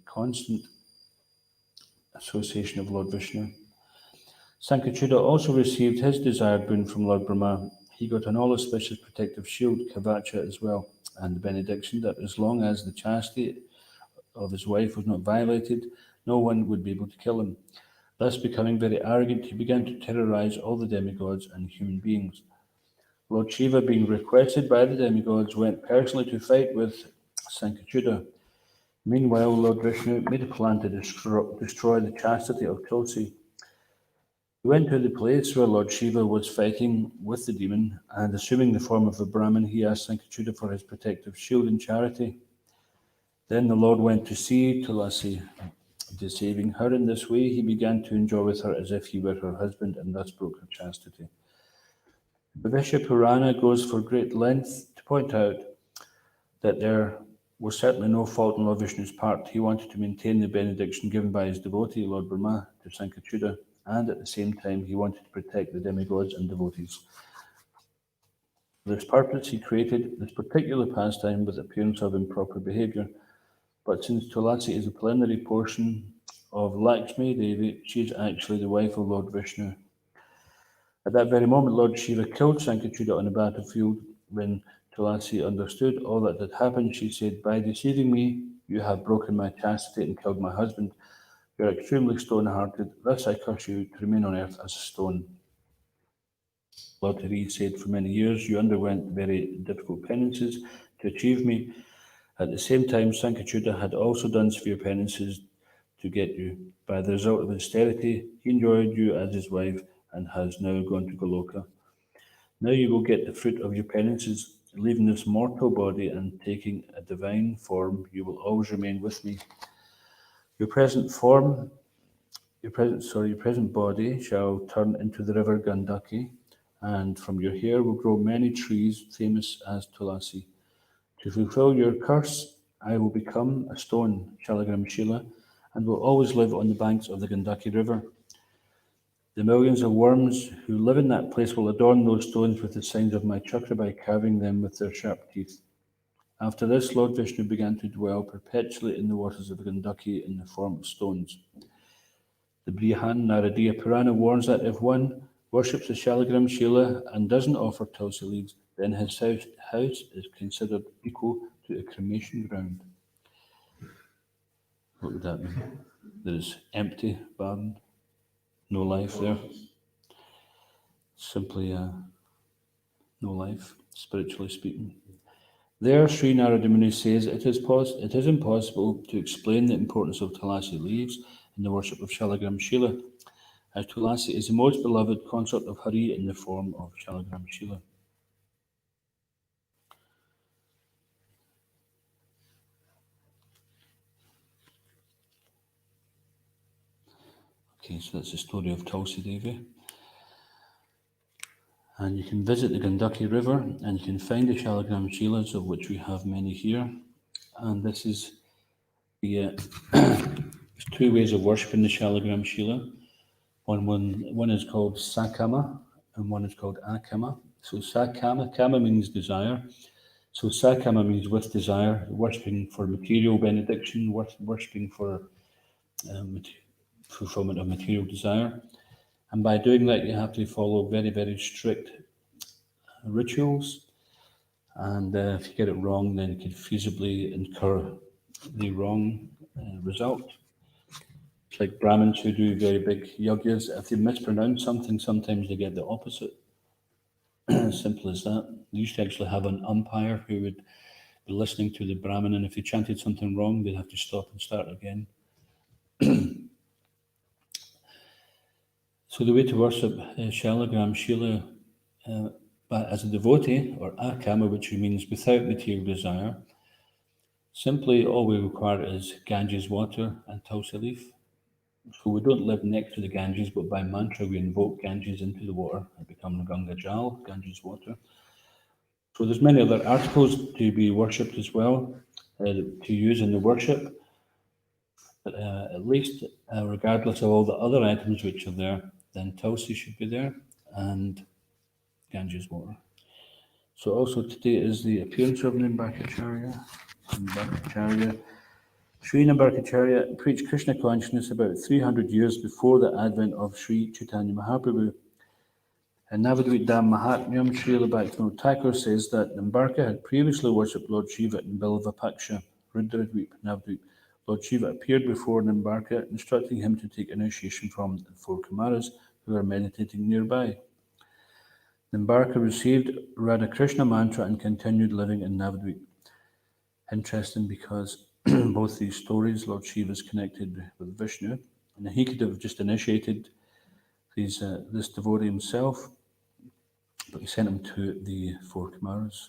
constant association of Lord Vishnu. Sankachuta also received his desired boon from Lord Brahma. He got an all-auspicious protective shield, Kavacha, as well, and the benediction that as long as the chastity of his wife was not violated, no one would be able to kill him. Thus, becoming very arrogant, he began to terrorize all the demigods and human beings. Lord Shiva, being requested by the demigods, went personally to fight with Sankachuta. Meanwhile, Lord Vishnu made a plan to destroy the chastity of Tulsi. He went to the place where Lord Shiva was fighting with the demon, and assuming the form of a Brahmin, he asked Sankachuta for his protective shield and charity. Then the Lord went to see Tulasi. Deceiving her in this way, he began to enjoy with her as if he were her husband, and thus broke her chastity. The Vishnu Purana goes for great length to point out that there was certainly no fault on Lord Vishnu's part. He wanted to maintain the benediction given by his devotee, Lord Brahma, to Sankachuta, and at the same time he wanted to protect the demigods and devotees. For this purpose, he created this particular pastime with appearance of improper behavior. But since Tulasi is a preliminary portion of Lakshmi Devi, she is actually the wife of Lord Vishnu. At that very moment, Lord Shiva killed Sankachuta on the battlefield. When Tulasi understood all that had happened, she said, "By deceiving me, you have broken my chastity and killed my husband. You are extremely stone-hearted. Thus I curse you to remain on earth as a stone." Lord Hari said, "For many years you underwent very difficult penances to achieve me. At the same time, Sankachuta had also done severe penances to get you. By the result of austerity, he enjoyed you as his wife and has now gone to Goloka. Now you will get the fruit of your penances. Leaving this mortal body and taking a divine form, you will always remain with me. Your present body shall turn into the river Gandaki, and from your hair will grow many trees famous as Tulasi. To fulfill your curse, I will become a stone, Shalagram Shila, and will always live on the banks of the Gandaki River. The millions of worms who live in that place will adorn those stones with the signs of my chakra by carving them with their sharp teeth." After this, Lord Vishnu began to dwell perpetually in the waters of Gandaki in the form of stones. The Brihan Naradiya Purana warns that if one worships the Shalagram Shila and doesn't offer tulsi leaves, then his house is considered equal to a cremation ground. What would that mean? That it's empty, barren, no life there. Simply no life, spiritually speaking. There, Sri Narada Muni says it is impossible to explain the importance of Tulasi leaves in the worship of Shalagram Shila, as Tulasi is the most beloved consort of Hari in the form of Shalagram Shila. Okay, so that's the story of Tulsi Devi. And you can visit the Gandaki River and you can find the Shalagram Shilas, of which we have many here. And this is the there's two ways of worshipping the Shalagram Shila. One is called Sakama and one is called Akama. So Sakama, Kama means desire. So Sakama means with desire, worshipping for material benediction, worshipping for fulfillment of material desire. And by doing that, you have to follow very, very strict rituals. And if you get it wrong, then you could feasibly incur the wrong result. It's like Brahmins who do very big yajnas. If they mispronounce something, sometimes they get the opposite. Simple as that. They used to actually have an umpire who would be listening to the Brahmin, and if they chanted something wrong, they'd have to stop and start again. So the way to worship Shalagram Shila as a devotee, or Akama, which means without material desire, simply all we require is Ganges water and Tulsi leaf. So we don't live next to the Ganges, but by mantra we invoke Ganges into the water and become Ganga Jal, Ganges water. So there's many other articles to be worshipped as well, to use in the worship. But at least, regardless of all the other items which are there, then Tulsi should be there and Ganges water. So also today is the appearance of Nimbakacharya. Nimbakacharya Sri Nimbarkacharya preached Krishna consciousness about 300 years before the advent of Sri Chaitanya Mahaprabhu. In Navadvip Dham Mahatmyam, Srila Bhaktivinoda Thakur says that Nimbarka had previously worshipped Lord Shiva in Bilvapaksha, Rudradvip, Navadvip. Lord Shiva appeared before Nimbarka, instructing him to take initiation from the four Kumaras who were meditating nearby. Nimbarka received Radha Krishna mantra and continued living in Navadvip. Interesting because both these stories, Lord Shiva is connected with Vishnu, and he could have just initiated this devotee himself, but he sent him to the four Kumaras.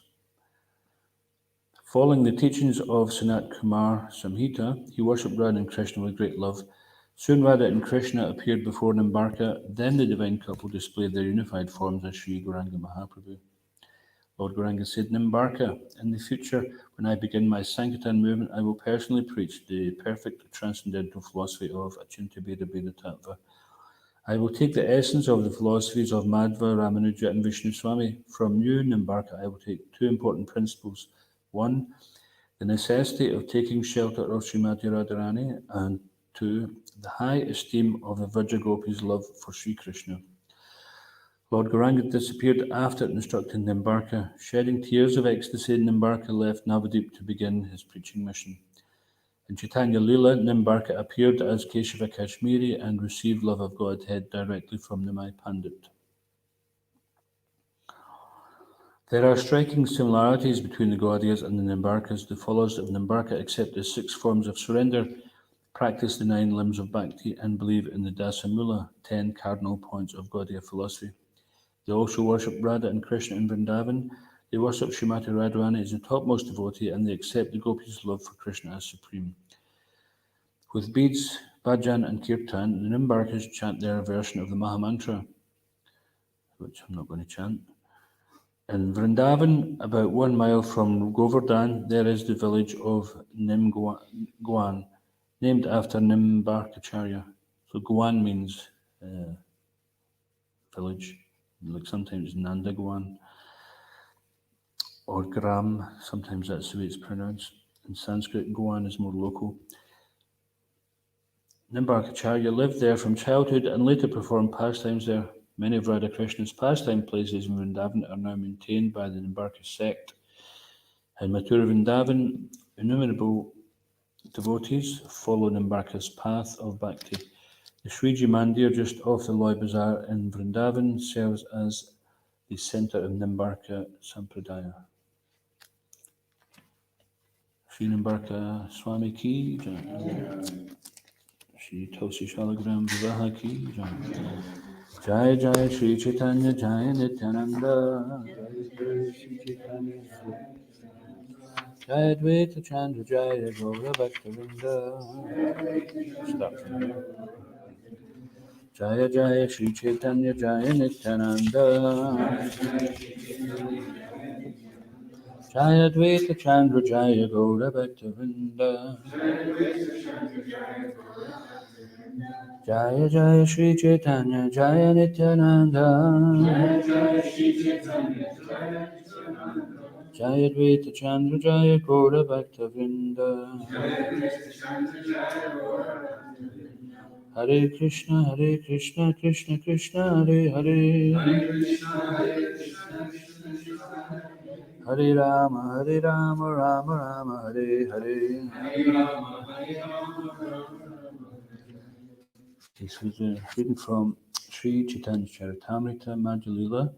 Following the teachings of Sanat Kumar Samhita, he worshipped Radha and Krishna with great love. Soon Radha and Krishna appeared before Nimbarka, then the divine couple displayed their unified forms as Sri Gauranga Mahaprabhu. Lord Gauranga said, Nimbarka, in the future, when I begin my Sankirtan movement, I will personally preach the perfect transcendental philosophy of Achintya Bheda Bheda Tattva. I will take the essence of the philosophies of Madhva, Ramanuja, and Vishnu Swami. From you, Nimbarka, I will take two important principles. One, the necessity of taking shelter of Srimati Radharani, and two, the high esteem of the Vajragopis' love for Sri Krishna. Lord Gauranga disappeared after instructing Nimbarka. Shedding tears of ecstasy, Nimbarka left Navadvip to begin his preaching mission. In Chaitanya Leela, Nimbarka appeared as Keshava Kashmiri and received love of Godhead directly from Nimai Pandit. There are striking similarities between the Gaudiyas and the Nimbarkas. The followers of Nimbarka accept the 6 forms of surrender, practice the 9 limbs of bhakti, and believe in the Dasamula, 10 cardinal points of Gaudiya philosophy. They also worship Radha and Krishna in Vrindavan. They worship Srimati Radharani as the topmost devotee, and they accept the gopis' love for Krishna as supreme. With beads, bhajan, and kirtan, the Nimbarkas chant their version of the Mahamantra, which I'm not going to chant. In Vrindavan, about 1 mile from Govardhan, there is the village of Nimgwan, named after Nimbarkacharya. So Gwan means village, like sometimes Nandagwan, or Gram, sometimes that's the way it's pronounced. In Sanskrit, Gwan is more local. Nimbarkacharya lived there from childhood and later performed pastimes there. Many of Radha Krishna's pastime places in Vrindavan are now maintained by the Nimbarka sect. In Mathura Vrindavan, innumerable devotees follow Nimbarka's path of bhakti. The Sriji Mandir, just off the Loy Bazaar in Vrindavan, serves as the centre of Nimbarka Sampradaya. Sri Nimbarka Swami Ki Jai. Shri Tulsi Shalagram Vivaha Ki Jai. Jai Jai Shri Chaitanya Jai Nityananda. Jai Jai Shri Chaitanya Jai Advaita Chandra Jai Gaura Bhaktavinda. Start from here. Jaya Jaya Shri Chaitanya Jaya Nityananda. Jaya Advaita Chandra Jaya Gaura Bhaktavinda. Jaya Jaya Shri Chaitanya Jaya Nityananda. Jaya Advaita Chandra Jaya Gaura Bhaktavinda. Hare Krishna, Krishna Krishna, Hare Hare. Hare Rama, Rama Rama, Hare Hare. This was reading from Sri Chaitanya Charitamrita, Madhya Lila,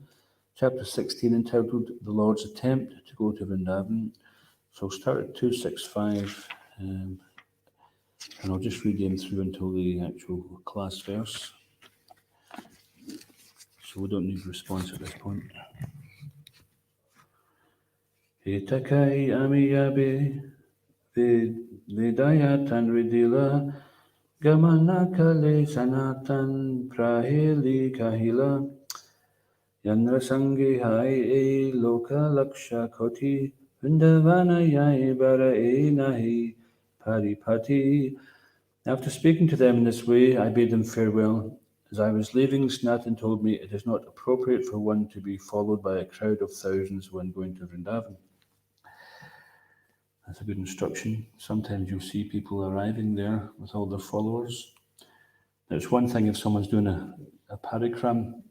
chapter 16, entitled The Lord's Attempt to Go to Vrindavan. So I'll start at 265, and I'll just read them through until the actual class verse. So we don't need a response at this point. Hitakai amiyabe vidayatan ridila gamanakale sanatan prahili kahila yanrasangi hai e loka laksha koti vindavana yai bara e nahi paripati. After speaking to them in this way, I bade them farewell. As I was leaving, Sanatan told me it is not appropriate for one to be followed by a crowd of thousands when going to Vrindavan. That's a good instruction. Sometimes you'll see people arriving there with all their followers. Now, it's one thing if someone's doing a parikram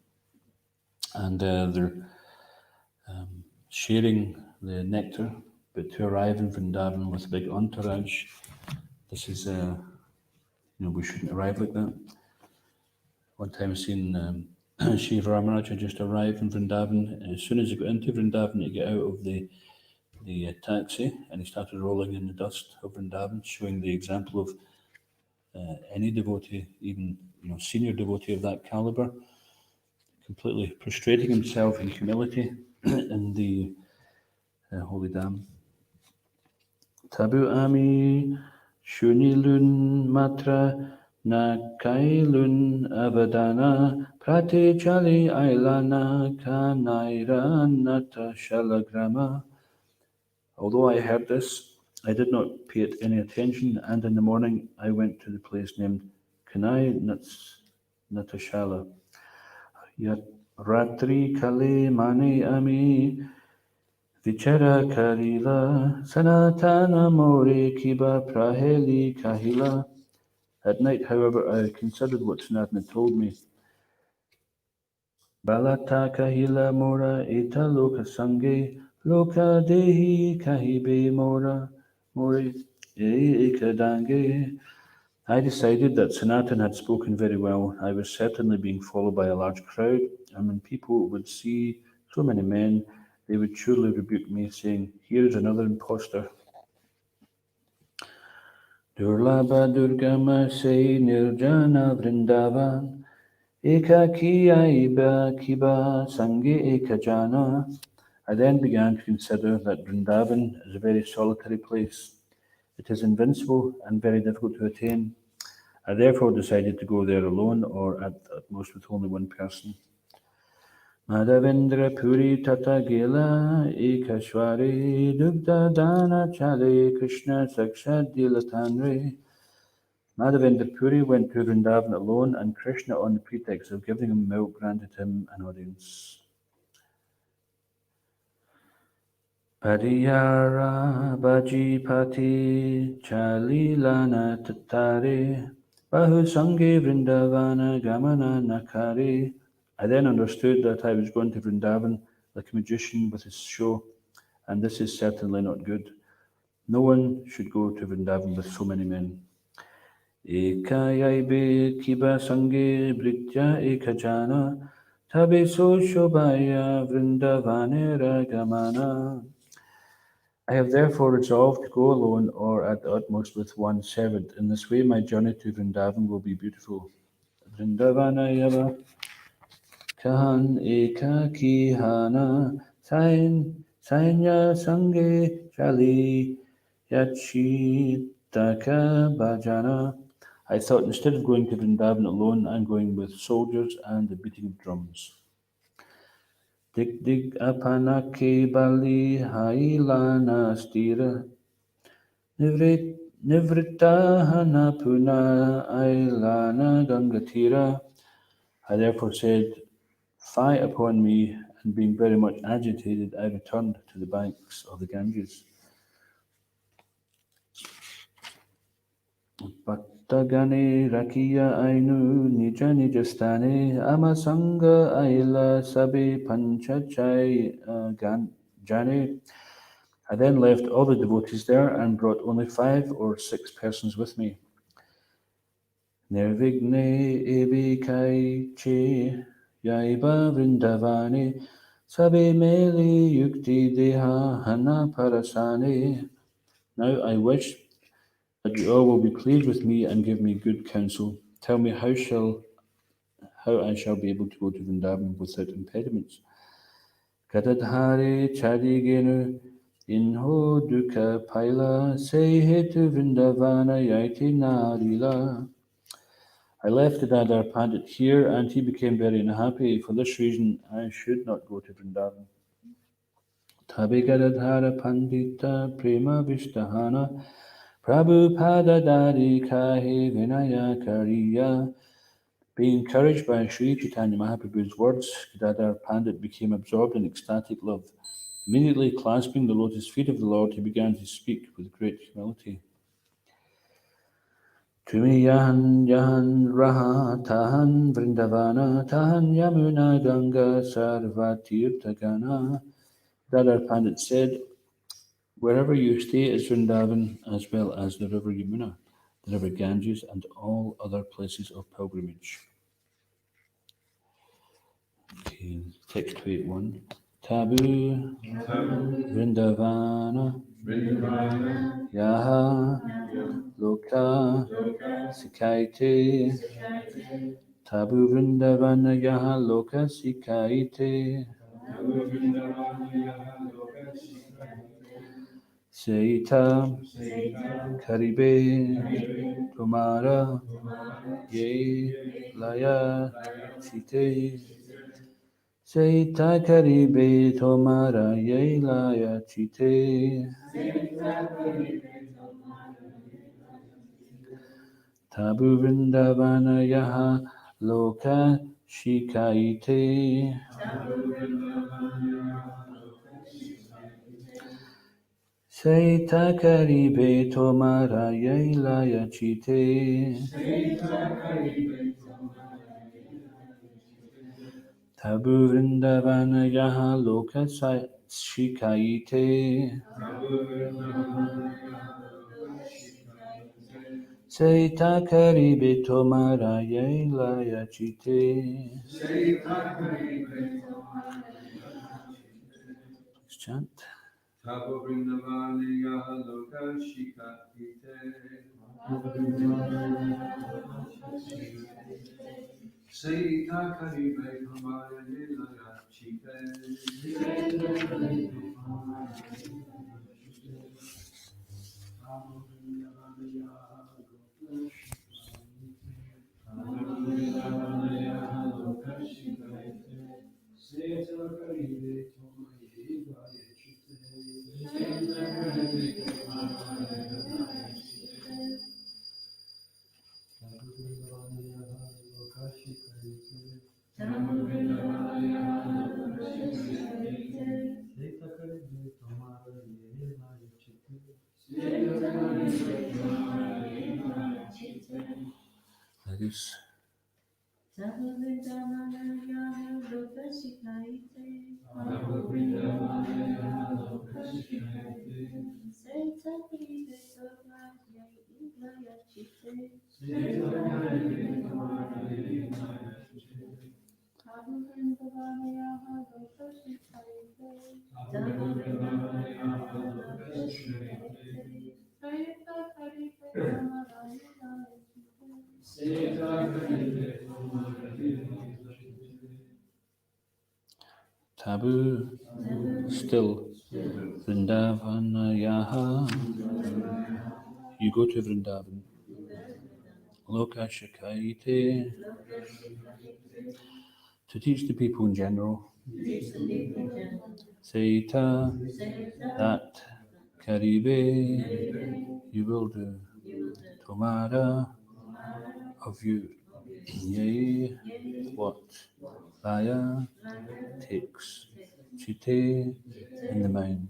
and they're sharing the nectar, but to arrive in Vrindavan with a big entourage, this is, we shouldn't arrive like that. One time I seen Shiva Ramaraja just arrive in Vrindavan. As soon as he got into Vrindavan, he got out of the taxi and he started rolling in the dust of Vrindavan, showing the example of any devotee, even senior devotee of that caliber, completely prostrating himself in humility in the holy dam. Tabu ami shunilun matra na kailun avadana prate chali ailana kanaira nata shalagrama. Although I heard this, I did not pay it any attention, and in the morning I went to the place named Kanai Natashala. Yat Ratri Kale Mane Ami Vichara Karila Sanatana More Kiba Praheli Kahila. At night, however, I considered what Sanatana told me. Balata Kahila Mora Eta Loka Sange Loka Dehi Kahibe Mora More Ekadange. I decided that Sanatan had spoken very well. I was certainly being followed by a large crowd, and when people would see so many men, they would surely rebuke me, saying, "Here is another impostor." Durlabha Durgama Se Nirjana Vrindavan Ekaki Aiba Kiba Sange Ekajana. I then began to consider that Vrindavan is a very solitary place. It is invincible and very difficult to attain. I therefore decided to go there alone or at most with only one person. Madhavendra Puri Tata Gila Ekashwari Dugda Dana Chale Krishna Sakshat Dilatanre. Madhavendra Puri went to Vrindavan alone, and Krishna, on the pretext of giving him milk, granted him an audience. Padiyara Bajipati Chalilana Tattare Bahu Sange Vrindavana Gamana Nakari. I then understood that I was going to Vrindavan like a magician with his show, and this is certainly not good. No one should go to Vrindavan with so many men. Ekayaibe Kiba Sange Britya Ekajana Tabe So Shobhaya Vrindavanera Gamana. I have therefore resolved to go alone or at the utmost with one servant. In this way, my journey to Vrindavan will be beautiful. Vrindavanayava kahan ekakihana sainya sange chali yachitaka bhajana. I thought instead of going to Vrindavan alone, I'm going with soldiers and the beating of drums. Dig dig apanake bali hailana stira Nivritahana puna ailana gangatira. I therefore said, "Fie upon me," and being very much agitated, I returned to the banks of the Ganges. Bhaktagane rakiya ainu nija nijastane amasanga aila sabe panchachai jane. I then left all the devotees there and brought only 5 or 6 persons with me. Nirvigne evikai che yaiba vrindavane sabe meli yukti deha hana parasane. Now I wish that you all will be pleased with me and give me good counsel. Tell me how I shall be able to go to Vrindavan without impediments. Kadadhare chadigenu inho dukkha paila se hetu Vrindavana yaiti narila. I left the Dadar Pandit here and he became very unhappy. For this reason, I should not go to Vrindavan. Tabigadadhara Pandita Prema Vishtahana Prabhupada Dari Kahi Vinaya Kariya. Being encouraged by Sri Chaitanya Mahaprabhu's words, Gadadhar Pandit became absorbed in ecstatic love. Immediately clasping the lotus feet of the Lord, he began to speak with great humility. Tumi yahan yahan raha tahan vrindavana tahan yamuna ganga sarvatirthagana. Radha Pandit said, wherever you stay is Vrindavan, as well as the river Yamuna, the river Ganges, and all other places of pilgrimage. Okay, text 281. Tabu Vrindavana Yaha Loka Sikaite. Tabu Vrindavana Yaha Loka Sikaite. Seita Karibe Tumara Ye Laya Chite. Seita Karibe Tomara Ye Laya Chite. Tabu Vrindavana Yaha Loka Shikaite. Seita Karibe Tomara Ye Laya Chite. Tabu Vrindavana Yaha Loka Shikaite. Seita Karibe Tomara Ye Laya Chite. Let's chant. Tapo Vrindavane Yaha Loka Shikapite Seita Karibe Kamaya Nilaya Chite Tapo Vrindavane Yaha Loka Shikapite Seita Karibe Kamaya Nilaya Ladies. Tabu, still, Vrindavana Yaha. You go to Vrindavan. Loka Shikaite. To teach the people in general. Seita, that, Karibe, you will do. Tomara, of you. Yea, what? Laya, takes. Chite, in the mind.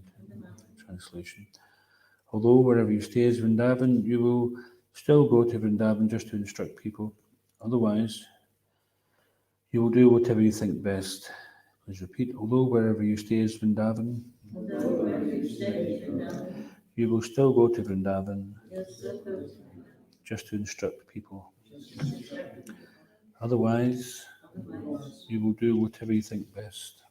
Translation. Although wherever you stay is Vrindavan, you will still go to Vrindavan just to instruct people. Otherwise, you will do whatever you think best. Please repeat. Although wherever you stay is Vrindavan, you will still go to Vrindavan just to instruct people. Otherwise, you will do whatever you think best.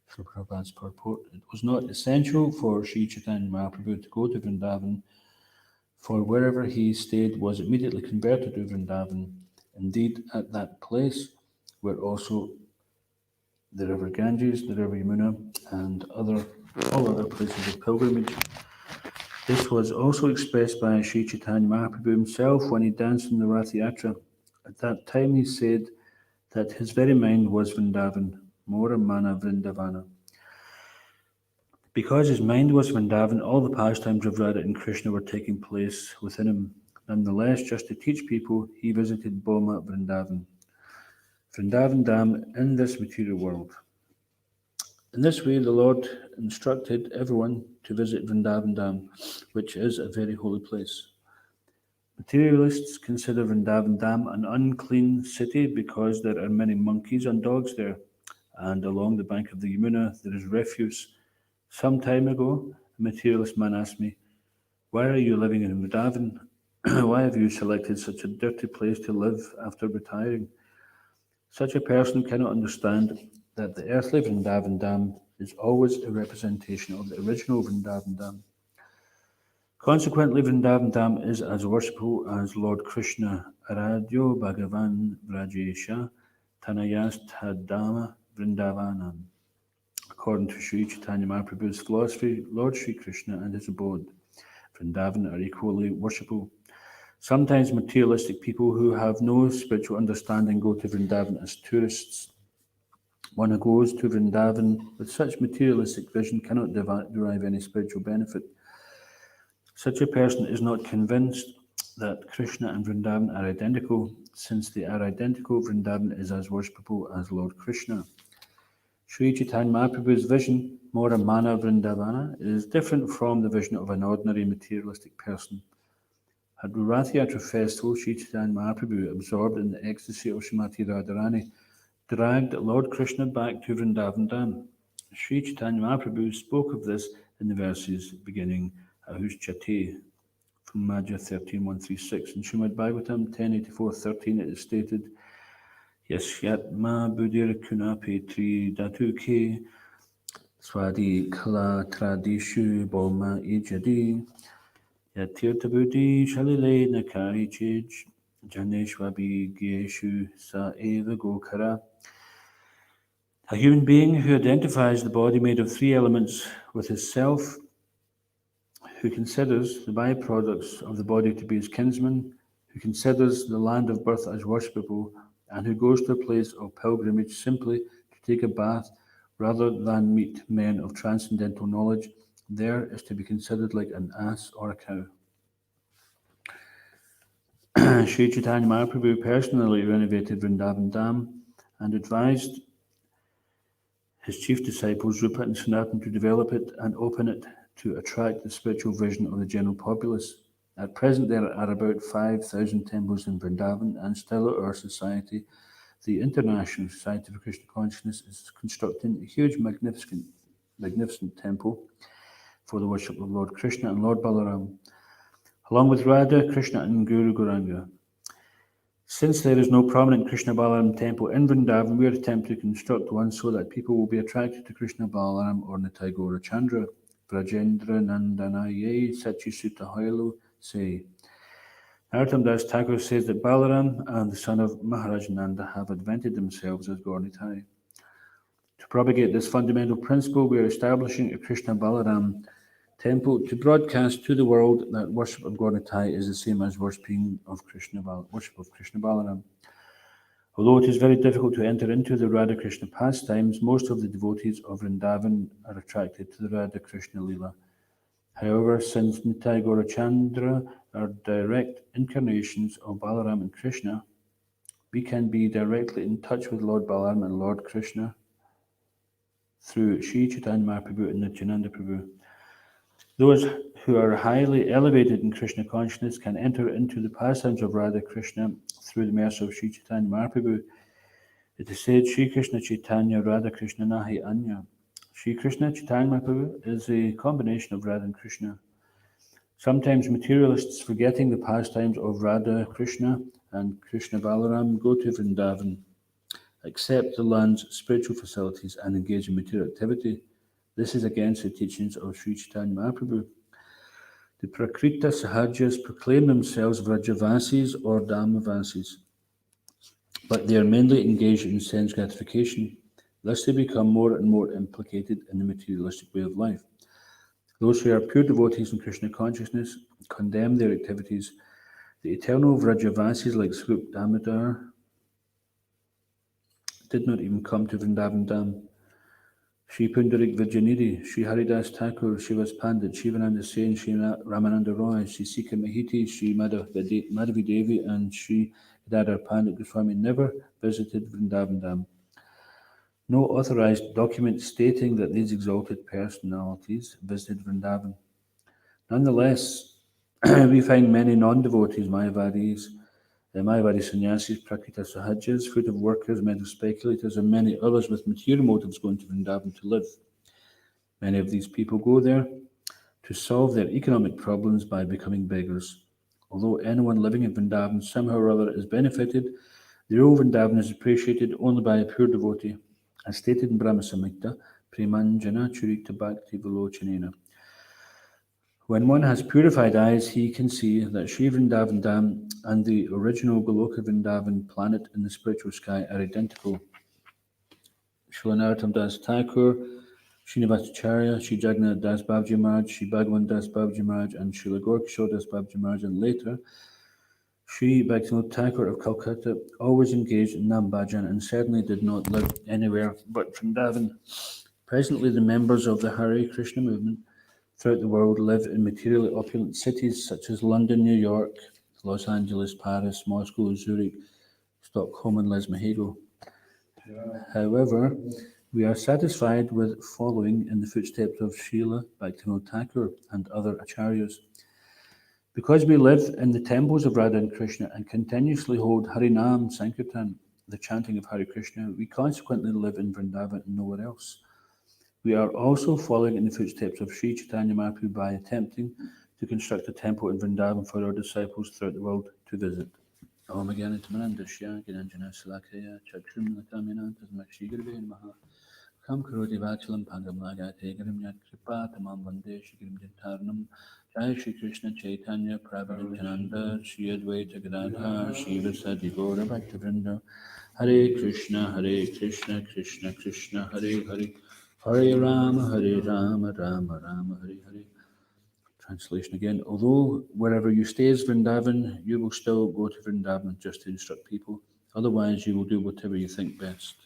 For Prabhupada's purport, it was not essential for Sri Chaitanya Mahaprabhu to go to Vrindavan, for wherever he stayed was immediately converted to Vrindavan. Indeed, at that place were also the river Ganges, the river Yamuna, and all other places of pilgrimage. This was also expressed by Sri Chaitanya Mahaprabhu himself when he danced in the Rath Yatra. At that time he said that his very mind was Vrindavan, Mora Mana Vrindavana. Because his mind was Vrindavan, all the pastimes of Radha and Krishna were taking place within him. Nonetheless, just to teach people, he visited Boma Vrindavan, Vrindavan Dham in this material world. In this way, the Lord instructed everyone to visit Vrindavan Dham, which is a very holy place. Materialists consider Vrindavan Dham an unclean city because there are many monkeys and dogs there, and along the bank of the Yamuna there is refuse. Some time ago, a materialist man asked me, "Why are you living in Vrindavan? Why have you selected such a dirty place to live after retiring?" Such a person cannot understand that the earthly Vrindavan Dham is always a representation of the original Vrindavan Dham. Consequently, Vrindavan Dham is as worshipful as Lord Krishna, Aradhyo Bhagavan Vrajesha Tanayastadama Vrindavanam. According to Sri Chaitanya Mahaprabhu's philosophy, Lord Sri Krishna and his abode, Vrindavan, are equally worshipful. Sometimes materialistic people who have no spiritual understanding go to Vrindavan as tourists. One who goes to Vrindavan with such materialistic vision cannot derive any spiritual benefit. Such a person is not convinced that Krishna and Vrindavan are identical. Since they are identical, Vrindavan is as worshipable as Lord Krishna. Sri Chaitanya Mahaprabhu's vision, Mora Mana Vrindavana, is different from the vision of an ordinary materialistic person. At the Rath Yatra festival, Sri Chaitanya Mahaprabhu, absorbed in the ecstasy of Srimati Radharani, dragged Lord Krishna back to Vrindavan Dham. Sri Chaitanya Mahaprabhu spoke of this in the verses beginning Ahush Chate from Madhya 13.136. In Srimad Bhagavatam 10.84.13 it is stated, Yasyatma Buddhir Kunape Tri Datu Ke Swadi Kala Tradishu Boma Ijadi Yatirta Buddhi Shalile Nakari Chij Janeshwabi Geshu Sa Eva Gokara. A human being who identifies the body made of three elements with his self, who considers the byproducts of the body to be his kinsmen, who considers the land of birth as worshipable, and who goes to a place of pilgrimage simply to take a bath rather than meet men of transcendental knowledge, there is to be considered like an ass or a cow. Sri Chaitanya Mahaprabhu personally renovated Vrindavan Dham and advised his chief disciples, Rupa and Sanatan, to develop it and open it to attract the spiritual vision of the general populace. At present, there are about 5,000 temples in Vrindavan, and still our society, the International Society for Krishna Consciousness, is constructing a huge, magnificent temple for the worship of Lord Krishna and Lord Balaram, along with Radha, Krishna, and Guru Gauranga. Since there is no prominent Krishna Balaram temple in Vrindavan, we are attempting to construct one so that people will be attracted to Krishna Balaram or Nitai Gaura Chandra. Brajendra Nandanaye Sachisuta Hoilu say. Narottam Das Thakur says that Balaram and the son of Maharaj Nanda have invented themselves as Gaur Nitai. To propagate this fundamental principle, we are establishing a Krishna Balaram temple to broadcast to the world that worship of Gaur Nitai is the same as worship of Krishna Balaram. Although it is very difficult to enter into the Radha Krishna pastimes, most of the devotees of Vrindavan are attracted to the Radha Krishna Leela. However, since Nitai Gaurachandra are direct incarnations of Balaram and Krishna, we can be directly in touch with Lord Balaram and Lord Krishna through Sri Chaitanya Mahaprabhu and Nityananda Prabhu. Those who are highly elevated in Krishna consciousness can enter into the pastimes of Radha Krishna through the mercy of Sri Chaitanya Mahaprabhu. It is said, Sri Krishna Chaitanya Radha Krishna Nahi Anya. Sri Krishna Chaitanya Mahaprabhu is a combination of Radha and Krishna. Sometimes materialists, forgetting the pastimes of Radha Krishna and Krishna Balaram, go to Vrindavan, accept the land's spiritual facilities, and engage in material activity. This is against the teachings of Sri Chaitanya Mahaprabhu. The Prakrita Sahajas proclaim themselves Vrajavasis or Dhamavasis, but they are mainly engaged in sense gratification. Thus they become more and more implicated in the materialistic way of life. Those who are pure devotees in Krishna consciousness condemn their activities. The eternal Vrajavasis like Swarup Damodar did not even come to Vrindavan Dham. Sri Pundarik Vijayanidhi, Sri Haridas Thakur, Shivas Pandit, Shivananda Sen, Sri Ramananda Roy, Sri Sikha Mahiti, Sri Madhavi Devi, and Sri Gadadhar Pandit Goswami never visited Vrindavan Dham. No authorized document stating that these exalted personalities visited Vrindavan. Nonetheless, we find many non-devotees, Mayavadis, Mayavadi sannyasis, Prakrita Sahajas, fruitive workers, mental speculators, and many others with material motives going to Vrindavan to live. Many of these people go there to solve their economic problems by becoming beggars. Although anyone living in Vrindavan somehow or other is benefited, the real Vrindavan is appreciated only by a pure devotee. As stated in Brahma Samhita, Premanjana Churita Bhakti Vilochanena. When one has purified eyes, he can see that Sri Vrindavan Dham and the original Goloka Vrindavan planet in the spiritual sky are identical. Srila Narottam Das Thakur, Srinivasacharya, Sri Jagannath Das Babaji Maharaj, Sri Bhagavan Das Babaji Maharaj, and Srila Gorkishore Das Babaji Maharaj, and later Sri Bhaktivinoda Thakur of Calcutta always engaged in Nam Bhajan and certainly did not live anywhere but Vrindavan. Presently, the members of the Hare Krishna movement throughout the world live in materially opulent cities such as London, New York, Los Angeles, Paris, Moscow, Zurich, Stockholm, and Lesmahago. However, we are satisfied with following in the footsteps of Srila Bhaktivinoda Thakur and other acharyas. Because we live in the temples of Radha and Krishna and continuously hold Harinam Sankirtan, the chanting of Hare Krishna, we consequently live in Vrindavan and nowhere else. We are also following in the footsteps of Sri Chaitanya Mahaprabhu by attempting to construct a temple in Vrindavan for our disciples throughout the world to visit. Om Gyanatamanandasya Gyananjana Salakaya Chakshrimnatamina Tasmakshigirve Namaha Kam Karoti Vachalam Pangam Lagate Garim Yat Kripa Tamam Vande Shigirim Jantarnam Jai Shri Krishna Chaitanya Prabhu Nityananda Shri Advaita Gadadhar Shri Vasadi Gaura Bhaktavrinda Hare Krishna Krishna Krishna Hare Hare Hare Rama Rama Rama Hare Hare. Translation again. Although wherever you stay is Vrindavan, you will still go to Vrindavan just to instruct people. Otherwise, you will do whatever you think best.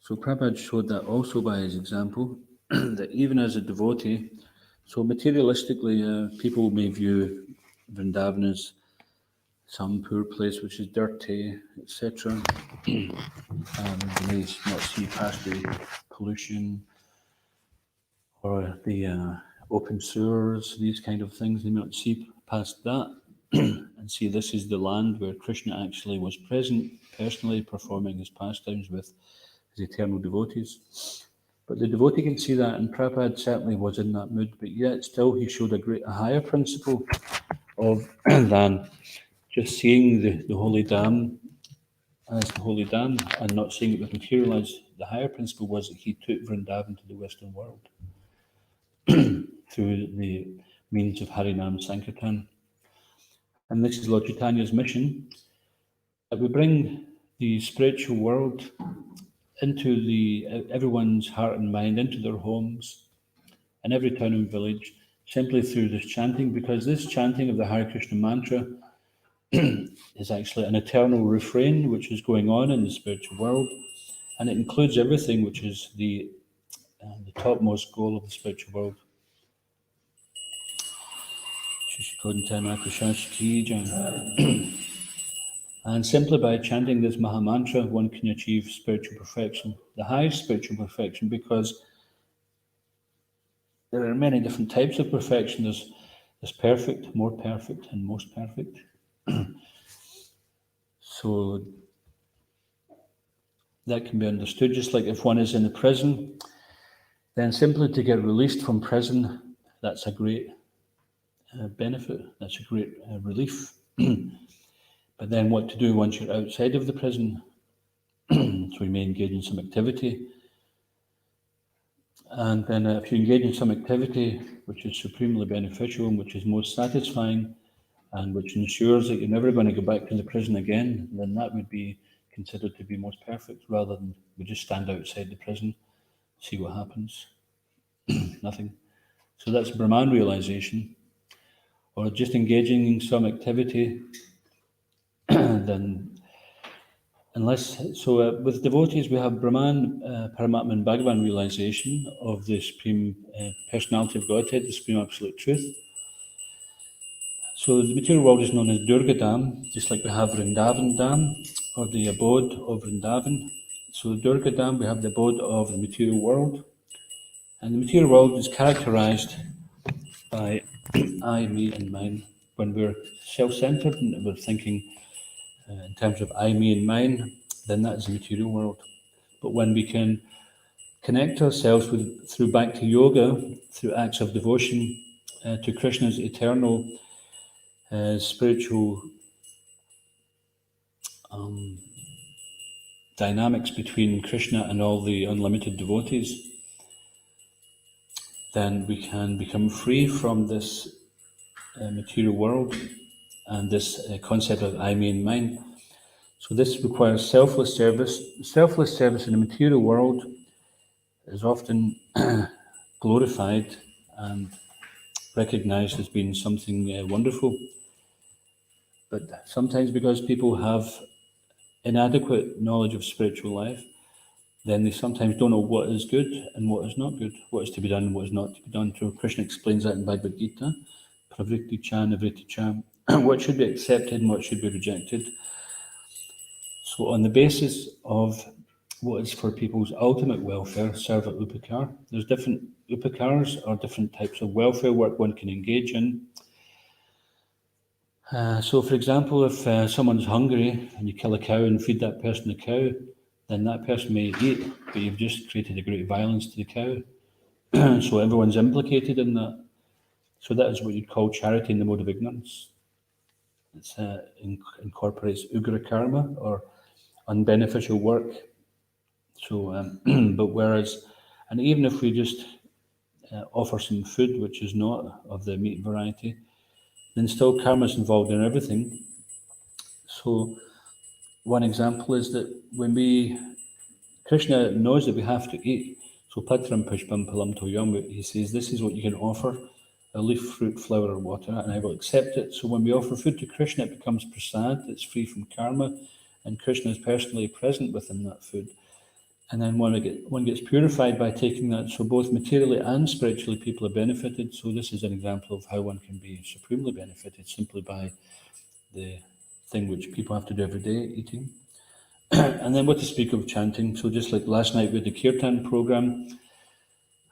So Prabhupada showed that also by his example, that even as a devotee, so materialistically, people may view Vrindavan as some poor place which is dirty, etc. They may not see past the pollution or the open sewers, these kind of things. They may not see past that and see this is the land where Krishna actually was present, personally performing his pastimes with his eternal devotees. But the devotee can see that, and Prabhupada certainly was in that mood, but yet still he showed a higher principle of than just seeing the holy dam as the holy dam and not seeing it with materialized. The higher principle was that he took Vrindavan to the Western world through the means of Harinam Sankirtan. And this is Lord Chaitanya's mission, that we bring the spiritual world into everyone's heart and mind, into their homes, in every town and village, simply through this chanting, because this chanting of the Hare Krishna mantra is actually an eternal refrain which is going on in the spiritual world, and it includes everything which is the topmost goal of the spiritual world. And simply by chanting this Maha Mantra, one can achieve spiritual perfection, the highest spiritual perfection, because there are many different types of perfection. There's perfect, more perfect, and most perfect. So that can be understood, just like if one is in a prison, then simply to get released from prison, that's a great benefit, that's a great relief. But then what to do once you're outside of the prison? So we may engage in some activity. And then if you engage in some activity which is supremely beneficial and which is most satisfying and which ensures that you're never going to go back to the prison again, then that would be considered to be most perfect, rather than we just stand outside the prison, see what happens. Nothing. So that's Brahman realization. Or just engaging in some activity, then With devotees, we have Brahman, Paramatma, and Bhagavan realization of the Supreme Personality of Godhead, the Supreme Absolute Truth. So the material world is known as Durga Dham, just like we have Vrindavan Dham, or the abode of Vrindavan. So Durga Dham, we have the abode of the material world. And the material world is characterized by I, me, and mine. When we're self-centered and we're thinking in terms of I, me, and mine, then that is the material world. But when we can connect ourselves through Bhakti Yoga, through acts of devotion to Krishna's eternal spiritual dynamics between Krishna and all the unlimited devotees, then we can become free from this material world and this concept of I, me, and mine. So this requires selfless service. Selfless service in the material world is often glorified and recognized as being something wonderful. But sometimes because people have inadequate knowledge of spiritual life, then they sometimes don't know what is good and what is not good, what is to be done and what is not to be done. So Krishna explains that in Bhagavad Gita, pravritti cha, nivritti cha, what should be accepted and what should be rejected. So on the basis of what is for people's ultimate welfare, sarva upakar, there's different upakars or different types of welfare work one can engage in. So for example, if someone's hungry and you kill a cow and feed that person a cow, then that person may eat, but you've just created a great violence to the cow. So everyone's implicated in that. So that is what you'd call charity in the mode of ignorance. It incorporates ugra karma, or unbeneficial work. So, and even if we just offer some food which is not of the meat variety, then still karma is involved in everything. So one example is that Krishna knows that we have to eat. So patram pushpam palam toyam, he says, this is what you can offer, a leaf, fruit, flower, or water, and I will accept it. So when we offer food to Krishna, it becomes prasad, it's free from karma, and Krishna is personally present within that food. And then one gets purified by taking that. So both materially and spiritually, people are benefited. So this is an example of how one can be supremely benefited simply by the thing which people have to do every day, eating. And then what to speak of chanting. So just like last night with the Kirtan program,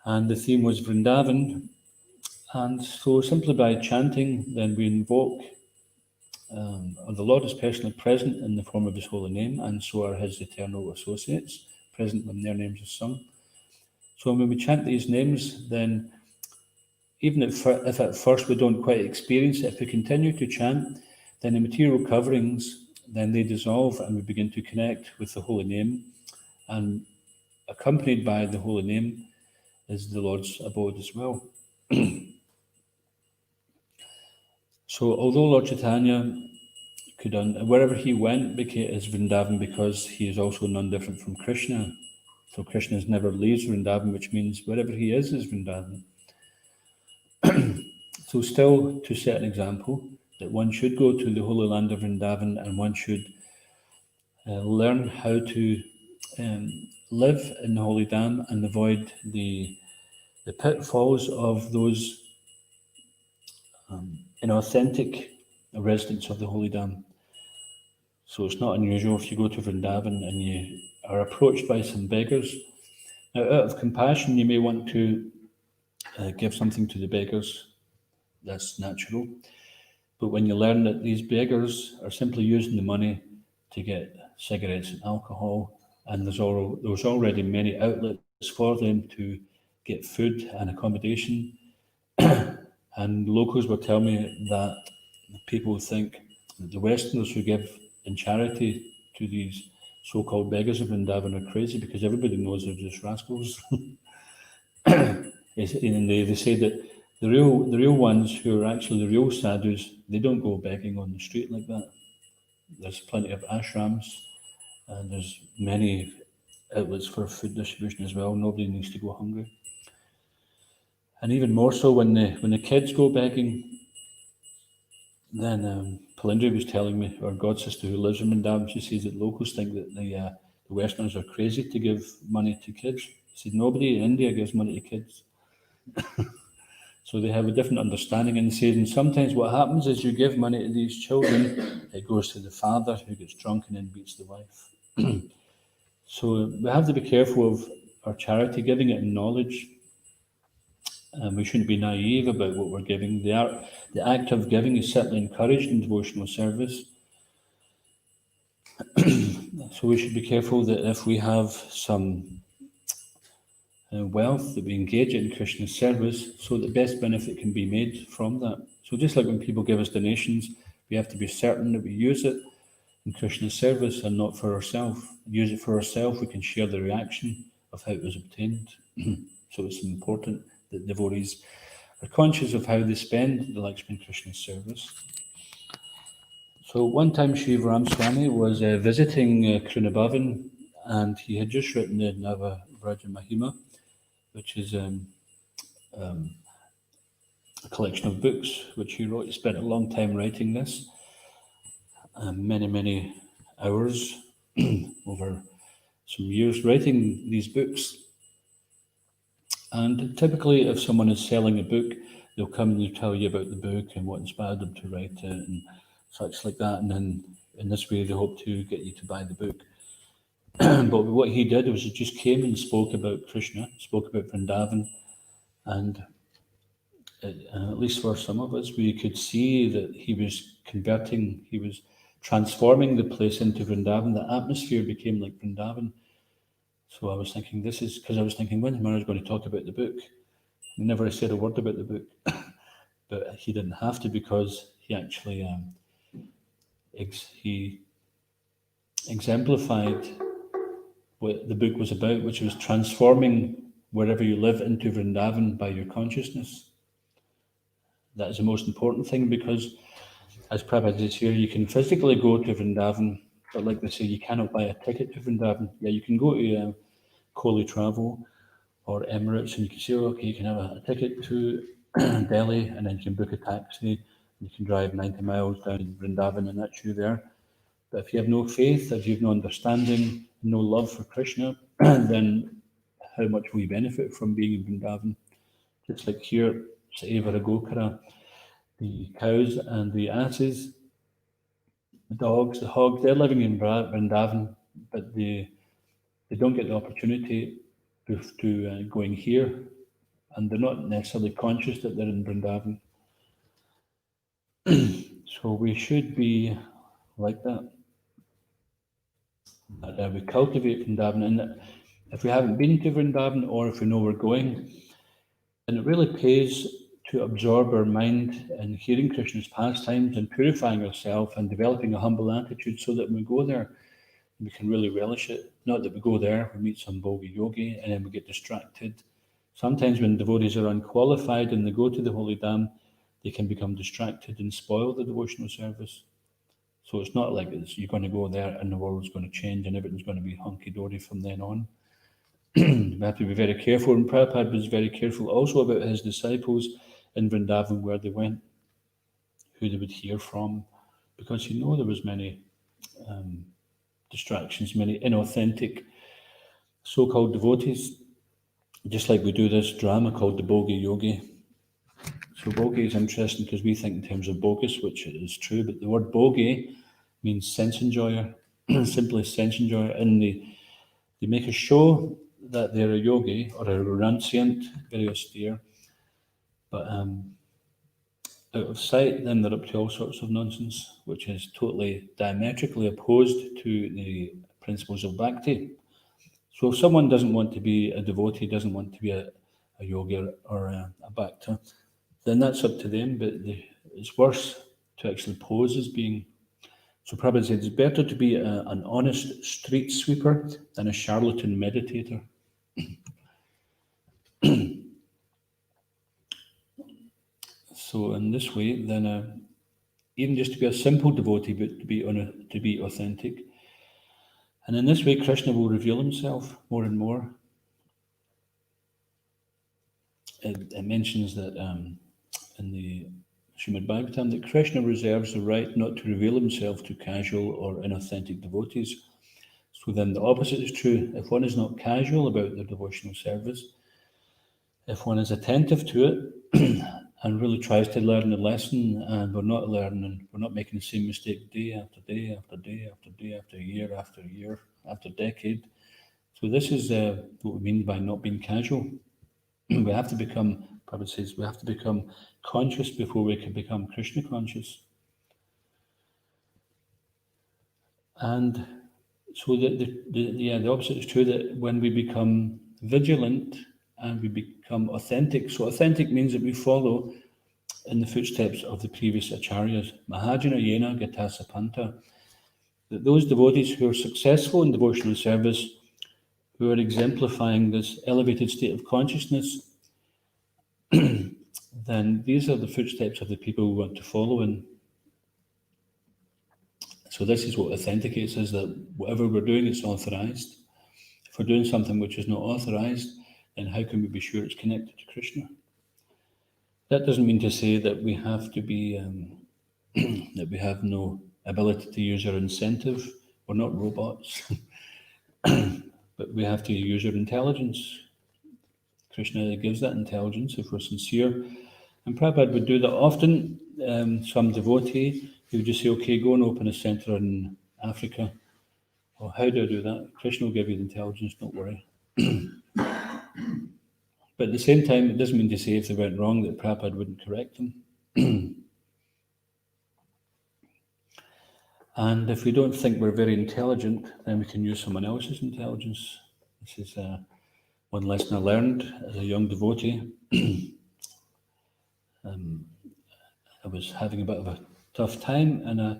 and the theme was Vrindavan. And so simply by chanting, then we invoke, the Lord is personally present in the form of his holy name, and so are his eternal associates, present when their names are sung. So when we chant these names, then even if at first we don't quite experience it, if we continue to chant, then the material coverings, then they dissolve and we begin to connect with the holy name. And accompanied by the holy name is the Lord's abode as well. So although Lord Chaitanya could, wherever he went, became as Vrindavan because he is also none different from Krishna. So Krishna never leaves Vrindavan, which means wherever he is Vrindavan. So still, to set an example, that one should go to the holy land of Vrindavan and one should learn how to live in the holy dham and avoid the pitfalls of those inauthentic residents of the holy dham. So it's not unusual if you go to Vrindavan and you are approached by some beggars. Now, out of compassion, you may want to give something to the beggars. That's natural. But when you learn that these beggars are simply using the money to get cigarettes and alcohol, and there's already many outlets for them to get food and accommodation, and locals will tell me that people think that the Westerners who give in charity to these so-called beggars of Vrindavan are crazy because everybody knows they're just rascals. And they say that the real ones who are actually the real sadhus, they don't go begging on the street like that. There's plenty of ashrams, and there's many outlets for food distribution as well. Nobody needs to go hungry. And even more so when the kids go begging, Then Palindri was telling me, our god sister who lives in Vrindavan, she says that locals think that the Westerners are crazy to give money to kids. She said nobody in India gives money to kids. So they have a different understanding, and says, and sometimes what happens is you give money to these children, it goes to the father who gets drunk and then beats the wife. So we have to be careful of our charity, giving it in knowledge. And we shouldn't be naive about what we're giving. The act of giving is certainly encouraged in devotional service. So we should be careful that if we have some wealth, that we engage it in Krishna's service so that best benefit can be made from that. So just like when people give us donations, we have to be certain that we use it in Krishna's service and not for ourselves. Use it for ourselves, we can share the reaction of how it was obtained. So it's important that devotees are conscious of how they spend the Lakshmi Krishna service. So one time Sri Ramswami was visiting Krunabhavan, and he had just written the Nava Vraja Mahima, which is a collection of books which he wrote. He spent a long time writing this, many hours, over some years writing these books. And typically, if someone is selling a book, they'll come and they'll tell you about the book and what inspired them to write it and such like that. And then in this way, they hope to get you to buy the book. But what he did was he just came and spoke about Krishna, spoke about Vrindavan, and at least for some of us, we could see that he was converting, he was transforming the place into Vrindavan. The atmosphere became like Vrindavan. So I was thinking, this is because I was thinking, when's Maharaj going to talk about the book? He never said a word about the book, but he didn't have to because he actually he exemplified what the book was about, which was transforming wherever you live into Vrindavan by your consciousness. That is the most important thing because, as Prabhupada says here, you can physically go to Vrindavan, but like they say, you cannot buy a ticket to Vrindavan. Yeah, you can go to Kohli Travel or Emirates, and you can say, oh, okay, you can have a ticket to Delhi, and then you can book a taxi, and you can drive 90 miles down to Vrindavan, and that's you there. But if you have no faith, if you have no understanding, no love for Krishna, then how much will you benefit from being in Vrindavan? Just like here, Saivara Gokara, the cows and the asses, the dogs, the hogs, they're living in Vrindavan, but they don't get the opportunity to going here, and they're not necessarily conscious that they're in Vrindavan. So we should be like that. That we cultivate Vrindavan, and if we haven't been to Vrindavan or if we know we're going, then it really pays to absorb our mind in hearing Krishna's pastimes and purifying ourselves and developing a humble attitude so that when we go there, we can really relish it. Not that we go there, we meet some bogi yogi, and then we get distracted. Sometimes when devotees are unqualified and they go to the holy dham, they can become distracted and spoil the devotional service. So it's not like you're going to go there and the world's going to change and everything's going to be hunky-dory from then on. We have to be very careful, and Prabhupada was very careful also about his disciples in Vrindavan where they went, who they would hear from, because he knew there was many distractions, many inauthentic so-called devotees, just like we do this drama called the Bogi Yogi. So Bogi is interesting because we think in terms of bogus, which is true, but the word Bogi means sense enjoyer, simply sense enjoyer, and they make a show that they're a yogi or a renunciant, very austere, but out of sight, then they're up to all sorts of nonsense, which is totally diametrically opposed to the principles of bhakti. So if someone doesn't want to be a devotee, doesn't want to be a yogi or a bhakta, then that's up to them, but it's worse to actually pose as being. So Prabhupada said it's better to be an honest street sweeper than a charlatan meditator. So in this way, then even just to be a simple devotee, but to be authentic. And in this way, Krishna will reveal himself more and more. It mentions that in the Srimad Bhagavatam, that Krishna reserves the right not to reveal himself to casual or inauthentic devotees. So then the opposite is true. If one is not casual about their devotional service, if one is attentive to it and really tries to learn the lesson, and we're not learning, we're not making the same mistake day after day after day after day after year after year after decade. So this is what we mean by not being casual. We have to become, Prabhupada says, we have to become conscious before we can become Krishna conscious. And so the opposite is true, that when we become vigilant and we become authentic, so authentic means that we follow in the footsteps of the previous acharyas, Mahajana Yena Gatasapanta, that those devotees who are successful in devotional service, who are exemplifying this elevated state of consciousness, then these are the footsteps of the people we want to follow in. So this is what authenticates us, that whatever we're doing is authorized. If we're doing something which is not authorized, then how can we be sure it's connected to Krishna? That doesn't mean to say that we have to be, that we have no ability to use our incentive. We're not robots, but we have to use our intelligence. Krishna gives that intelligence if we're sincere. And Prabhupada would do that often. Some devotee, he would just say, okay, go and open a centre in Africa. Well, how do I do that? Krishna will give you the intelligence, don't worry. But at the same time, it doesn't mean to say if they went wrong that Prabhupada wouldn't correct them. And if we don't think we're very intelligent, then we can use someone else's intelligence. This is one lesson I learned as a young devotee. I was having a bit of a tough time, and I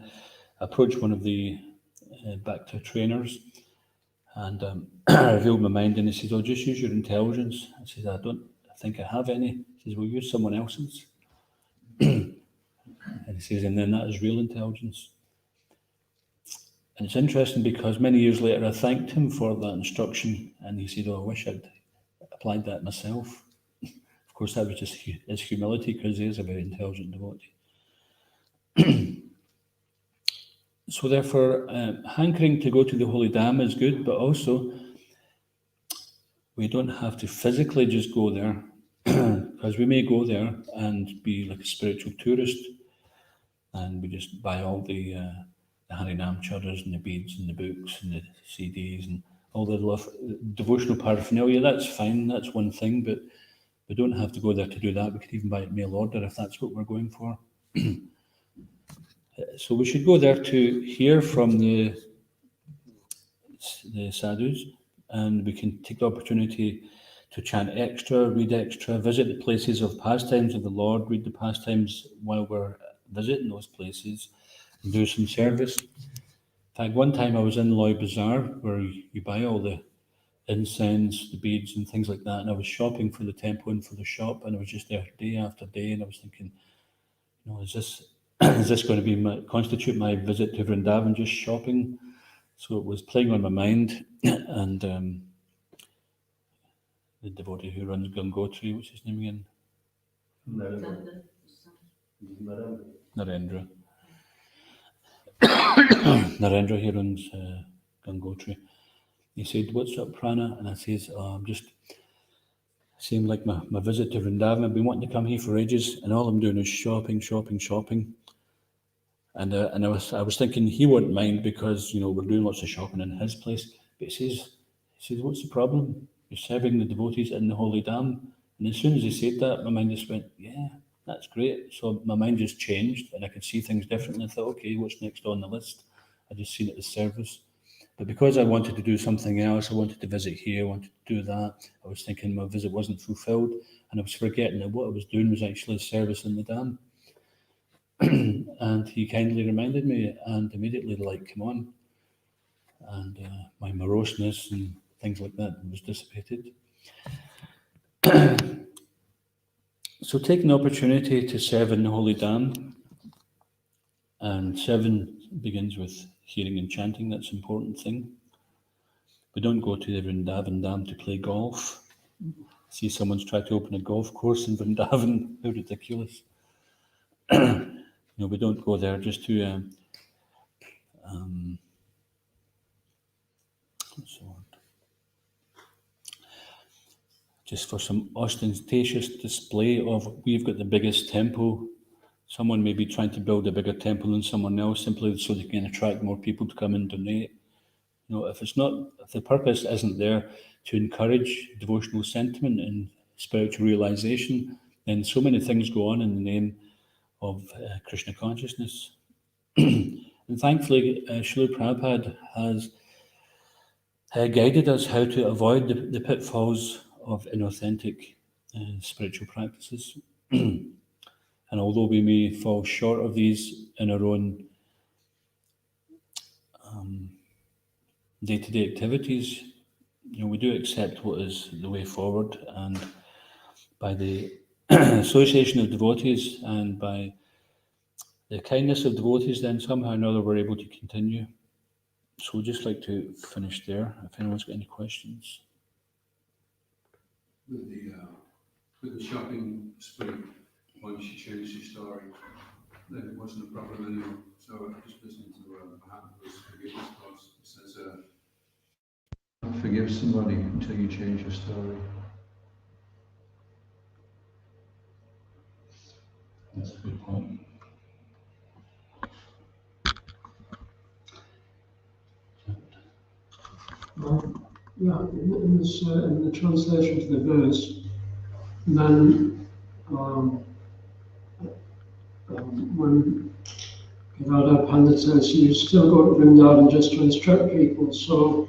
approached one of the Bhakta trainers, and I revealed my mind, and he said, "Oh, just use your intelligence." I said, "I don't think I have any." He says, "Well, use someone else's." And he says, "And then that is real intelligence." And it's interesting because many years later I thanked him for that instruction, and he said, "Oh, I wish I'd applied that myself." Of course, that was just his humility, because he is a very intelligent devotee. So therefore, hankering to go to the holy Dham is good, but also we don't have to physically just go there, because we may go there and be like a spiritual tourist, and we just buy all the Harinam chatters and the beads and the books and the CDs and all the devotional paraphernalia. That's fine, that's one thing, but we don't have to go there to do that. We could even buy it mail order if that's what we're going for. So we should go there to hear from the sadhus, and we can take the opportunity to chant extra, read extra, visit the places of pastimes of the Lord, read the pastimes while we're visiting those places, and do some service. In fact, one time I was in Loy Bazaar, where you buy all the incense, the beads and things like that, and I was shopping for the temple and for the shop, and I was just there day after day, and I was thinking, is this is this going to be constitute my visit to Vrindavan, just shopping? So it was playing on my mind, and the devotee who runs Gangotri, what's his name again? Narendra. Narendra, he runs Gangotri. He said, "What's up, Prana?" And I says, "I'm just seemed like my visit to Vrindavan. I've been wanting to come here for ages, and all I'm doing is shopping. And I was thinking he wouldn't mind, because we're doing lots of shopping in his place. But he says, "What's the problem? You're serving the devotees in the holy Dham." And as soon as he said that, my mind just went, "Yeah, that's great." So my mind just changed, and I could see things differently. I thought, okay, what's next on the list? I just seen it as service. But because I wanted to do something else, I wanted to visit here, I wanted to do that, I was thinking my visit wasn't fulfilled, and I was forgetting that what I was doing was actually service in the Dham. And he kindly reminded me, and immediately the light came on, and my moroseness and things like that was dissipated. So taking the opportunity to serve in the holy Dham, and serving begins with hearing and chanting. That's an important thing. We don't go to the Vrindavan Dham to play golf. See someone's tried to open a golf course in Vrindavan. How ridiculous. We don't go there just to what's the word? Just for some ostentatious display of we've got the biggest temple. Someone may be trying to build a bigger temple than someone else simply so they can attract more people to come and donate. If the purpose isn't there to encourage devotional sentiment and spiritual realization, then so many things go on in the name of Krishna consciousness. And thankfully, Srila Prabhupada has guided us how to avoid the pitfalls of inauthentic spiritual practices. And although we may fall short of these in our own day-to-day activities, we do accept what is the way forward, and by the association of devotees and by the kindness of devotees, then somehow or another we're able to continue. So we'd just like to finish there, if anyone's got any questions. With the shopping spree, once she changed her story, then it wasn't a problem anymore. So I was just listening to Mahatma's forgiveness course. It says, forgive somebody until you change your story. That's a good point. In the translation to the verse, then when Radha Pandit says you still go to Vrindavan just to instruct people, so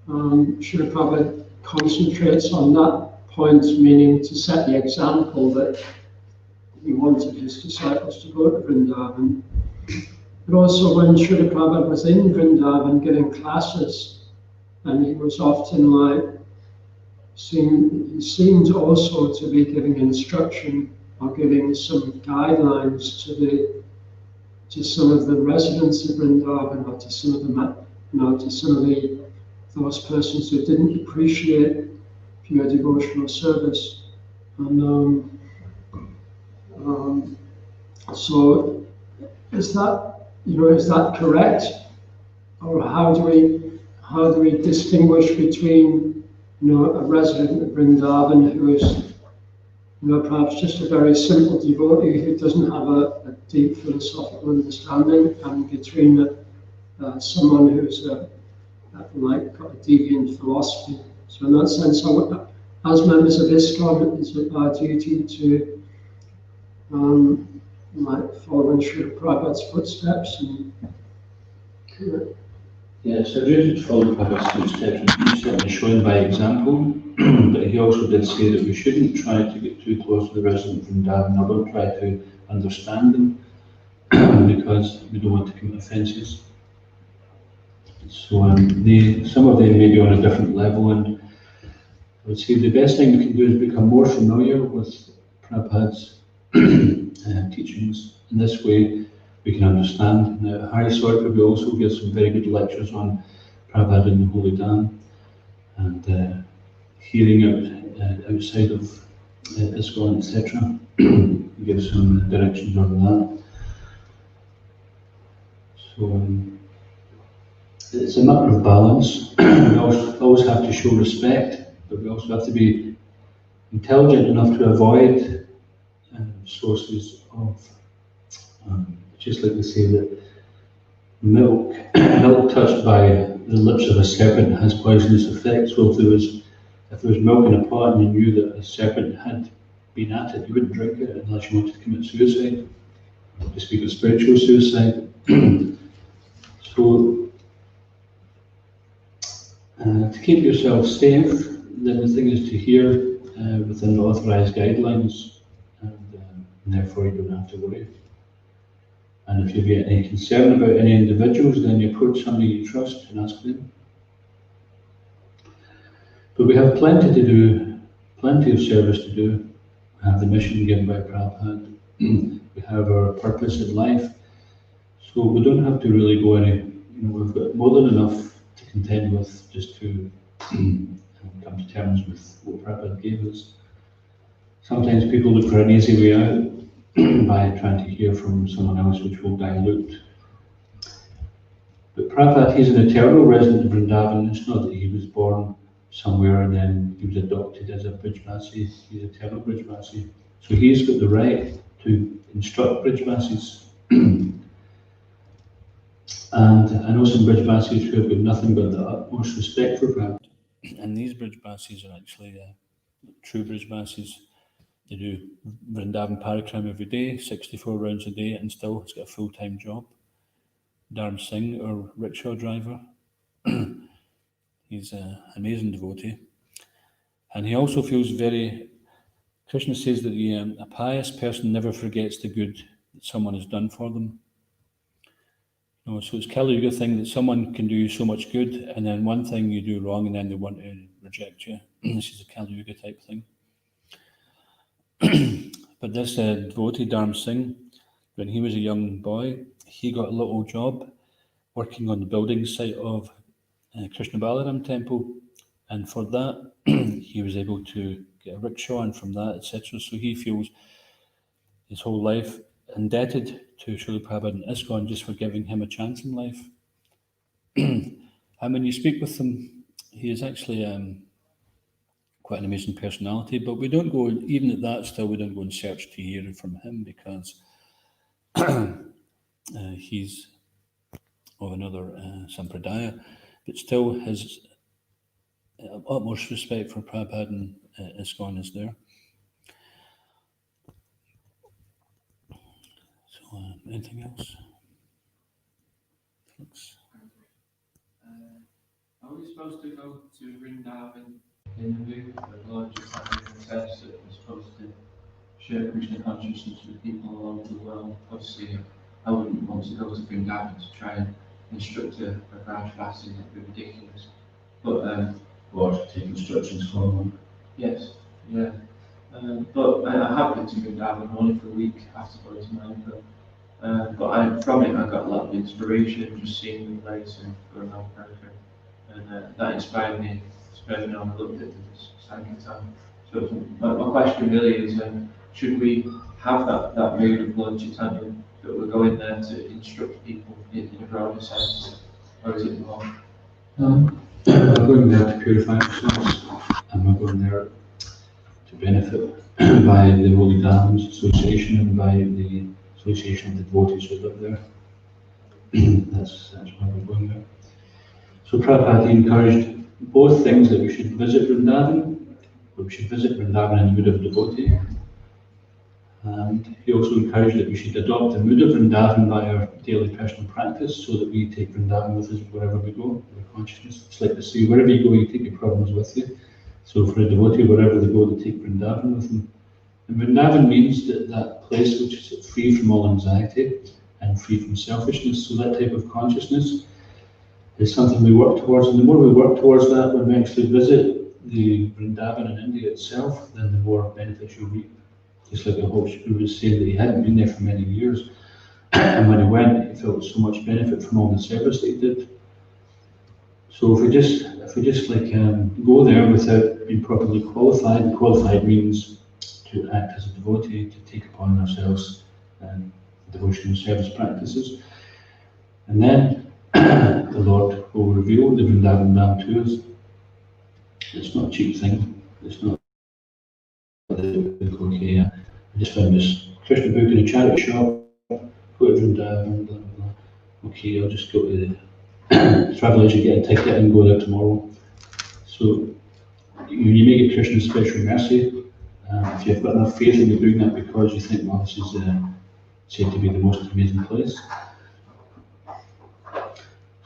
Srila Prabhupada concentrates on that point, meaning to set the example that he wanted his disciples to go to Vrindavan. But also when Srila Prabhupada was in Vrindavan giving classes, and he was often he seemed also to be giving instruction or giving some guidelines to some of the residents of Vrindavan, or to some of those persons who didn't appreciate pure devotional service. And so is that correct? Or how do we distinguish between a resident of Vrindavan who is perhaps just a very simple devotee who doesn't have a deep philosophical understanding, and between someone who's got a deviant philosophy? So in that sense, as members of ISKCON, is it our duty to follow in Srila Prabhupada's footsteps? Yes, I really follow Prabhupada's footsteps, and he's certainly shown by example. But he also did say that we shouldn't try to get too close to the resident from Vrindavan, or don't try to understand them, because we don't want to commit offences. So some of them may be on a different level, and I would say the best thing we can do is become more familiar with Prabhupada's teachings. In this way, we can understand. Now, Hari Swartha also gives some very good lectures on Prabhupada and the Holy Dhan, and hearing out outside of ISKCON, etc. He gives some directions on that. So it's a matter of balance. We always have to show respect, but we also have to be intelligent enough to avoid sources of, just like they say that milk touched by the lips of a serpent has poisonous effects. Well, if there was milk in a pot and you knew that a serpent had been at it, you wouldn't drink it unless you wanted to commit suicide, to speak of spiritual suicide. So, to keep yourself safe, then the thing is to hear within the authorised guidelines, and therefore you don't have to worry. And if you get any concern about any individuals, then you approach somebody you trust and ask them. But we have plenty to do, plenty of service to do. We have the mission given by Prabhupada. We have our purpose in life. So we don't have to really go we've got more than enough to contend with just to come to terms with what Prabhupada gave us. Sometimes people look for an easy way out. by trying to hear from someone else, which will dilute. But Prabhupada, he's an eternal resident of Vrindavan. It's not that he was born somewhere and then he was adopted as a Brijvasi. He's eternal Brijvasi. So he's got the right to instruct Brijvasis. And I know some Brijvasis who have got nothing but the utmost respect for Prabhupada. And these Brijvasis are actually true Brijvasis. They do Vrindavan Parikram every day, 64 rounds a day, and still has got a full-time job. Dharm Singh, our rickshaw driver, he's an amazing devotee. And he also feels very, Krishna says that a pious person never forgets the good that someone has done for them. You know, so it's Kali Yuga thing that someone can do so much good, and then one thing you do wrong, and then they want to reject you. This is a Kali Yuga type thing. But this devotee, Dharm Singh, when he was a young boy, he got a little job working on the building site of Krishna Balaram temple, and for that he was able to get a rickshaw, and from that, etc. So he feels his whole life indebted to Srila Prabhupada and ISKCON just for giving him a chance in life. And when you speak with him, he is actually quite an amazing personality, but we don't go, even at that still, we don't go and search to hear from him because he's of another sampradaya, but still his utmost respect for Prabhupada and ISKCON is there. So, anything else? Thanks. Are we supposed to go to Vrindavan in the mood of Lord Chaitanya says that we're supposed to share Krishna consciousness with people all over the world? Obviously, I wouldn't want to go to Vrindavan to try and instruct a Rajvasi, that would be ridiculous. But, Or to take instructions from him. yes, yeah. But I have been to Vrindavan only for a week after going to Manipur. But from it, I got a lot of inspiration just seeing the place and going on America. And that inspired me on a little bit of this Sankirtan. So my question really is, should we have that mood of Lord Chaitanya, that we're going there to instruct people in a broader sense, or is it more? We're going there to purify ourselves, and we're going there to benefit by the Holy Dhammas Association and by the association of the devotees who live there. That's why we're going there. So Prabhupada encouraged both things, that we should visit Vrindavan, but we should visit Vrindavan in the mood of devotee. And he also encouraged that we should adopt the mood of Vrindavan by our daily personal practice, so that we take Vrindavan with us wherever we go, our consciousness. It's like they say, wherever you go, you take your problems with you. So for a devotee, wherever they go, they take Vrindavan with them. And Vrindavan means that place which is free from all anxiety and free from selfishness. So that type of consciousness is something we work towards, and the more we work towards that, when we actually visit the Vrindavan in India itself, then the more benefits you reap. Just like the Holy Guru was saying that he hadn't been there for many years, and when he went, he felt so much benefit from all the service that he did. So if we just go there without being properly qualified, and qualified means to act as a devotee, to take upon ourselves devotional service practices, and then the Lord will reveal the Vrindavan Dham to us. It's not a cheap thing. It's not okay, I just found this Krishna book in a charity shop, go to Vrindavan, blah, blah, blah. Okay, I'll just go to the travel agent, get a ticket and go there tomorrow. So when you make a Krishna special mercy, if you've got enough faith in you doing that because you think, well, this is said to be the most amazing place.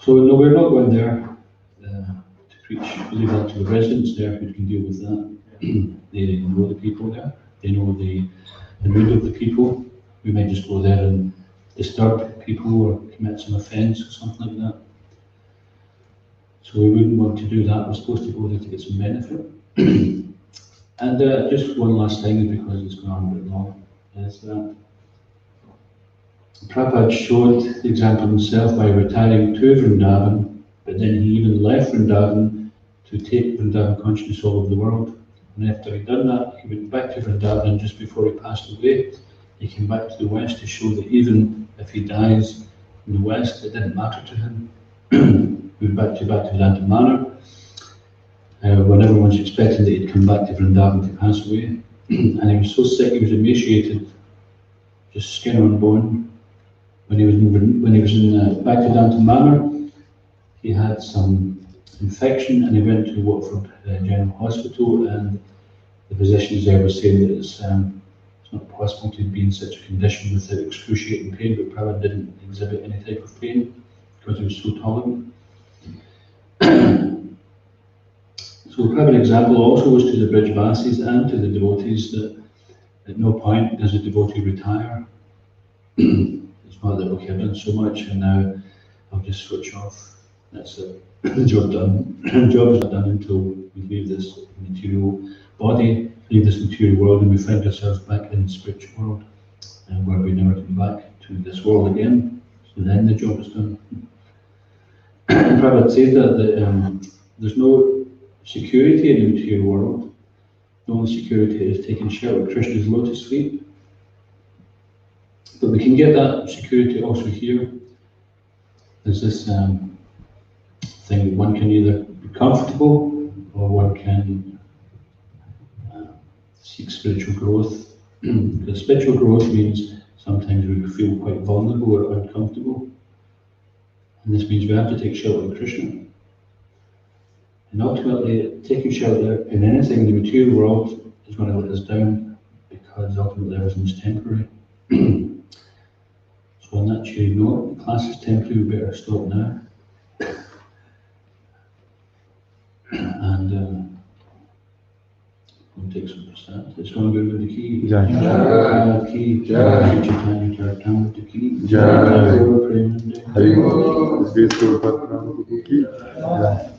So no, we're not going there to preach. We leave that to the residents there who can deal with that. They know the people there. They know the mood of the people. We might just go there and disturb people or commit some offence or something like that. So we wouldn't want to do that. We're supposed to go there to get some benefit. And just one last thing, because it's gone on a bit long, is that Prabhupada showed the example himself by retiring to Vrindavan, but then he even left Vrindavan to take Vrindavan consciousness all over the world. And after he'd done that, he went back to Vrindavan, and just before he passed away, he came back to the West to show that even if he dies in the West, it didn't matter to him. He went back to Vedanta Manor. When everyone's expecting that he'd come back to Vrindavan to pass away, and he was so sick, he was emaciated, just skin on bone. When he was in back to Vedanta Manor, he had some infection, and he went to Watford General Hospital, and the physicians there were saying that it's not possible to be in such a condition without excruciating pain, but Prabhupada didn't exhibit any type of pain because he was so tolerant. So a private example also was to the Brijvasis and to the devotees that at no point does a devotee retire. It's not that, okay, I've done so much and now I'll just switch off. That's it. Job done. Job is not done until we leave this material body, leave this material world, and we find ourselves back in the spiritual world, where we never come back to this world again. So then the job is done. And Prabhupada said that there's no security in the material world. The only security is taking shelter of Krishna's lotus feet. But we can get that security also here. There's this thing that one can either be comfortable or one can seek spiritual growth. Because spiritual growth means sometimes we feel quite vulnerable or uncomfortable. And this means we have to take shelter of Krishna. And ultimately, taking shelter in anything in the material world is going to let us down, because ultimately everything is temporary. So on that cheery note, the class is temporary, we better stop now. And we'll take some prasad. It's going to be with the key. Jai. Key. Jai. Chaitanya Charitamrita key. Jai. Prabhupada. Hari Bol. This is Prabhupada ki Jai.